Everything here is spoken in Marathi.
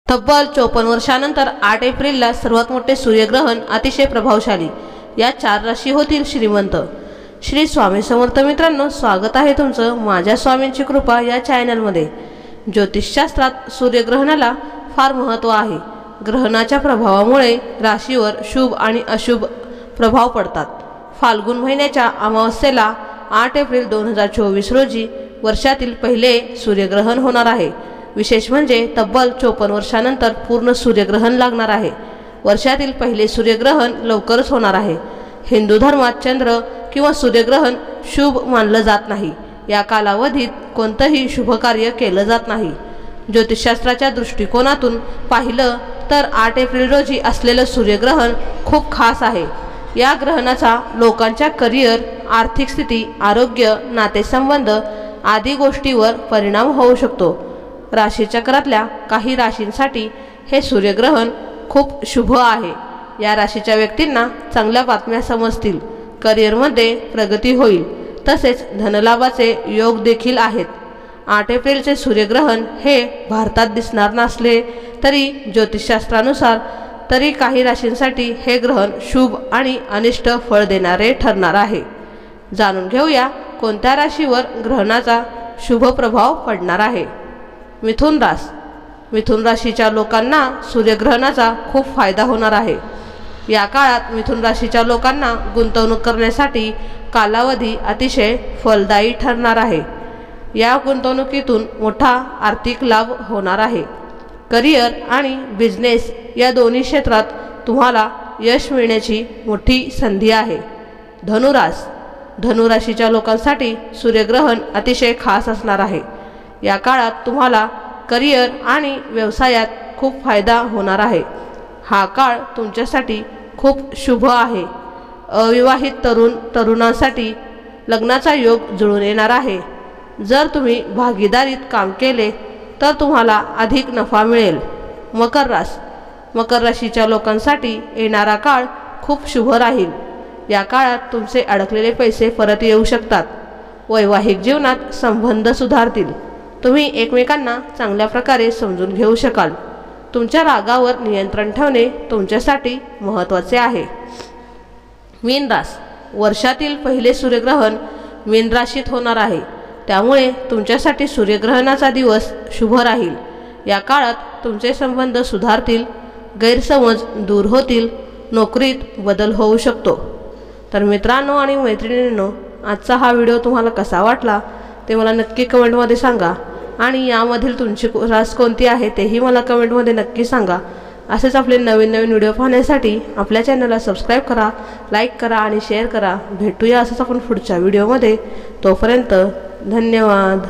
तब्बल 54 वर्षानंतर 8 एप्रिलला सर्वात मोठे सूर्यग्रहण अतिशय प्रभावशाली। या 4 राशी होतील श्रीमंत। श्री स्वामी समर्थ मित्रांनो, स्वागत आहे तुमचं माझ्या स्वामींची कृपा या चॅनलमध्ये। ज्योतिषशास्त्रात सूर्यग्रहणाला फार महत्त्व आहे। ग्रहणाच्या प्रभावामुळे राशीवर शुभ आणि अशुभ प्रभाव पडतात। फाल्गुन महिन्याच्या अमावस्येला 8 एप्रिल 2024 रोजी वर्षातील पहिले सूर्यग्रहण होणार आहे। विशेष म्हणजे तब्बल 54 वर्षानंतर पूर्ण सूर्यग्रहण लागणार आहे। वर्षातील पहिले सूर्यग्रहण लवकरच होणार आहे। हिंदू धर्मात चंद्र किंवा सूर्यग्रहण शुभ मानलं जात नाही। या कालावधीत कोणतंही शुभ कार्य केलं जात नाही। ज्योतिषशास्त्राच्या दृष्टिकोनातून पाहिलं तर 8 एप्रिल रोजी असलेलं सूर्यग्रहण खूप खास आहे। या ग्रहणाचा लोकांच्या करिअर, आर्थिक स्थिती, आरोग्य, नातेसंबंध आदी गोष्टींवर परिणाम होऊ शकतो। राशीचक्रातल्या काही राशींसाठी हे सूर्यग्रहण खूप शुभ आहे। या राशीच्या व्यक्तींना चांगल्या बातम्या समजतील, करिअरमध्ये प्रगती होईल, तसेच धनलाभाचे योग देखील आहेत। 8 एप्रिलचे सूर्यग्रहण हे भारतात दिसणार नसले तरी ज्योतिषशास्त्रानुसार तरी काही राशींसाठी हे ग्रहण शुभ आणि अनिष्ट फळ देणारे ठरणार आहे। जाणून घेऊया कोणत्या राशीवर ग्रहणाचा शुभ प्रभाव पडणार आहे। मिथुन रास। मिथुन राशीच्या लोकांना सूर्यग्रहणाचा खूप फायदा होणार आहे। या काळात मिथुन राशीच्या लोकांना गुंतवणूक करण्यासाठी कालावधी अतिशय फलदायी ठरणार आहे। या गुंतवणुकीतून मोठा आर्थिक लाभ होणार आहे। करिअर आणि बिझनेस या दोन्ही क्षेत्रात तुम्हाला यश मिळण्याची मोठी संधी आहे। धनुरास। धनुराशीच्या लोकांसाठी सूर्यग्रहण अतिशय खास असणार आहे। या काळात तुम्हाला करिअर आणि व्यवसायात खूप फायदा होणार आहे। हा काळ तुमच्यासाठी खूप शुभ आहे। अविवाहित तरुणांसाठी लग्नाचा योग जुळून येणार आहे। जर तुम्ही भागीदारीत काम केले तर तुम्हाला अधिक नफा मिळेल। मकर रास। मकर राशीच्या लोकांसाठी येणारा काळ खूप शुभ राहील। या काळात तुमचे अडकलेले पैसे परत येऊ शकतात। वैवाहिक जीवनात संबंध सुधारतील। तुम्ही एकमेकांना चांगल्या प्रकारे समजून घेऊ शकाल। तुमच्या रागावर नियंत्रण ठेवणे तुमच्यासाठी महत्त्वाचे आहे। मीन रास। वर्षातील पहिले सूर्यग्रहण मीन राशीत होणार आहे, त्यामुळे तुमच्यासाठी सूर्यग्रहणाचा दिवस शुभ राहील। या काळात तुमचे संबंध सुधारतील, गैरसमज दूर होतील, नोकरीत बदल होऊ शकतो। तर मित्रांनो आणि मैत्रिणींनो, आजचा हा व्हिडिओ तुम्हाला कसा वाटला ते मला नक्की कमेंटमध्ये सांगा आणि यामधील तुमची रास कोणती आहे तेही मला कमेंटमध्ये नक्की सांगा। असेच आपले नवीन व्हिडिओ पाहण्यासाठी आपल्या चॅनलला सबस्क्राईब करा, लाईक करा आणि शेअर करा। भेटूया असंच आपण पुढच्या व्हिडिओमध्ये। तोपर्यंत धन्यवाद।